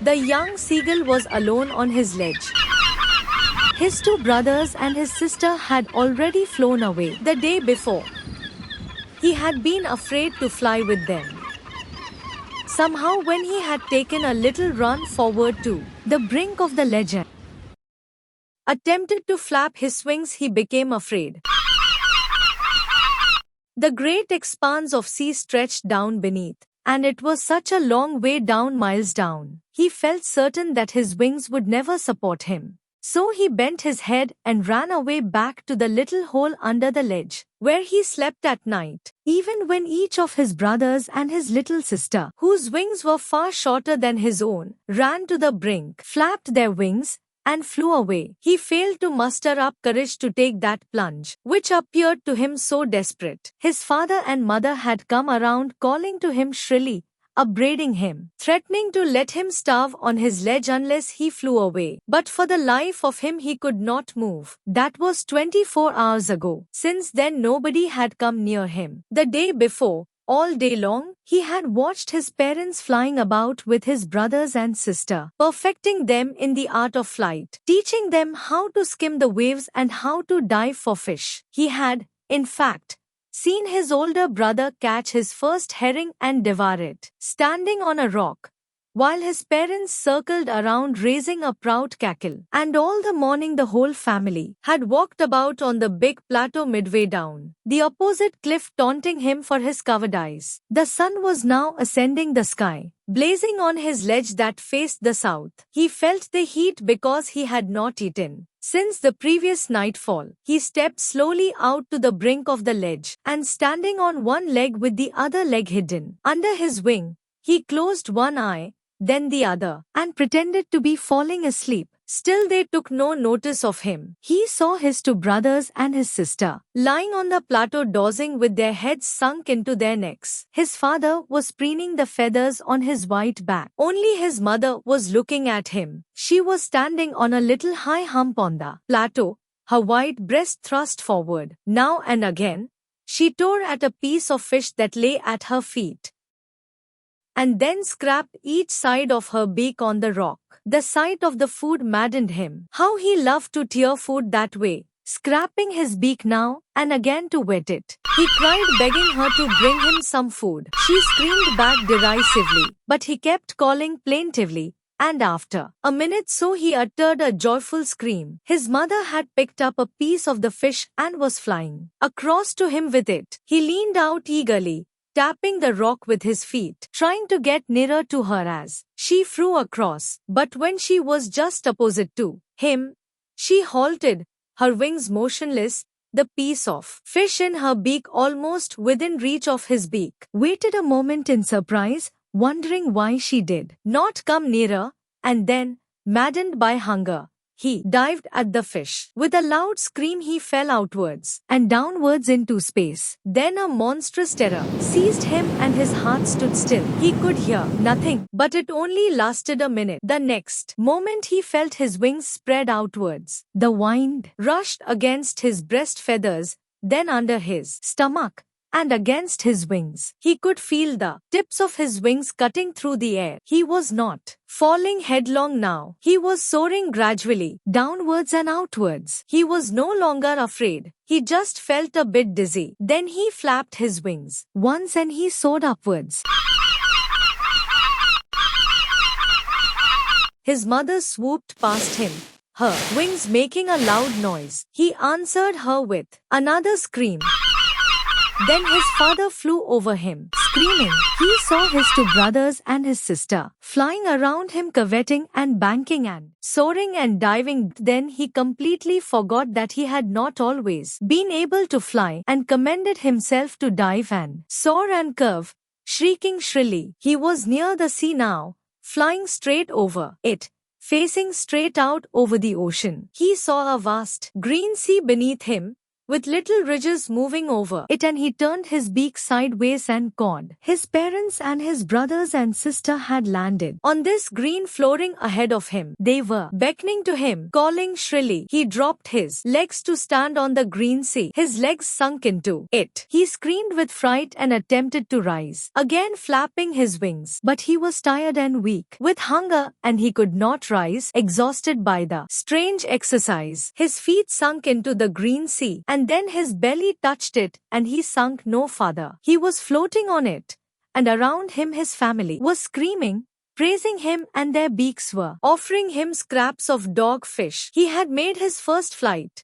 The young seagull was alone on his ledge. His two brothers and his sister had already flown away the day before. He had been afraid to fly with them. Somehow, when he had taken a little run forward to the brink of the ledge and attempted to flap his wings, he became afraid. The great expanse of sea stretched down beneath, and it was such a long way down, miles down. He felt certain that his wings would never support him. So he bent his head and ran away back to the little hole under the ledge, where he slept at night. Even when each of his brothers and his little sister, whose wings were far shorter than his own, ran to the brink, flapped their wings, and flew away, he failed to muster up courage to take that plunge, which appeared to him so desperate. His father and mother had come around, calling to him shrilly, upbraiding him, threatening to let him starve on his ledge unless he flew away. But for the life of him he could not move. That was 24 hours ago. Since then nobody had come near him. The day before, all day long, he had watched his parents flying about with his brothers and sister, perfecting them in the art of flight, teaching them how to skim the waves and how to dive for fish. He had, in fact, seen his older brother catch his first herring and devour it, standing on a rock, while his parents circled around raising a proud cackle. And all the morning the whole family had walked about on the big plateau midway down the opposite cliff, taunting him for his cowardice. The sun was now ascending the sky, blazing on his ledge that faced the south. He felt the heat because he had not eaten since the previous nightfall. He stepped slowly out to the brink of the ledge, and standing on one leg with the other leg hidden under his wing, he closed one eye, then the other, and pretended to be falling asleep. Still they took no notice of him. He saw his two brothers and his sister lying on the plateau dozing with their heads sunk into their necks. His father was preening the feathers on his white back. Only his mother was looking at him. She was standing on a little high hump on the plateau, her white breast thrust forward. Now and again, she tore at a piece of fish that lay at her feet, and then scraped each side of her beak on the rock. The sight of the food maddened him. How he loved to tear food that way, scraping his beak now and again to wet it. He cried, begging her to bring him some food. She screamed back derisively, but he kept calling plaintively, and after a minute so he uttered a joyful scream. His mother had picked up a piece of the fish and was flying across to him with it. He leaned out eagerly, tapping the rock with his feet, trying to get nearer to her as she flew across. But when she was just opposite to him, she halted, her wings motionless, the piece of fish in her beak almost within reach of his beak. Waited a moment in surprise, wondering why she did not come nearer, and then, maddened by hunger, he dived at the fish. With a loud scream he fell outwards and downwards into space. Then a monstrous terror seized him and his heart stood still. He could hear nothing, but it only lasted a minute. The next moment he felt his wings spread outwards. The wind rushed against his breast feathers, then under his stomach, and against his wings. He could feel the tips of his wings cutting through the air. He was not falling headlong now. He was soaring gradually, downwards and outwards. He was no longer afraid. He just felt a bit dizzy. Then he flapped his wings once and he soared upwards. His mother swooped past him, her wings making a loud noise. He answered her with another scream. Then his father flew over him, screaming. He saw his two brothers and his sister flying around him, curveting and banking and soaring and diving. Then he completely forgot that he had not always been able to fly, and commended himself to dive and soar and curve, shrieking shrilly. He was near the sea now, flying straight over it, facing straight out over the ocean. He saw a vast green sea beneath him, with little ridges moving over it, and he turned his beak sideways and cawed. His parents and his brothers and sister had landed on this green flooring ahead of him. They were beckoning to him, calling shrilly. He dropped his legs to stand on the green sea. His legs sunk into it. He screamed with fright and attempted to rise, again flapping his wings. But he was tired and weak with hunger, and he could not rise, exhausted by the strange exercise. His feet sunk into the green sea, and then his belly touched it, and he sunk no farther. He was floating on it, and around him his family was screaming, praising him, and their beaks were offering him scraps of dog fish. He had made his first flight,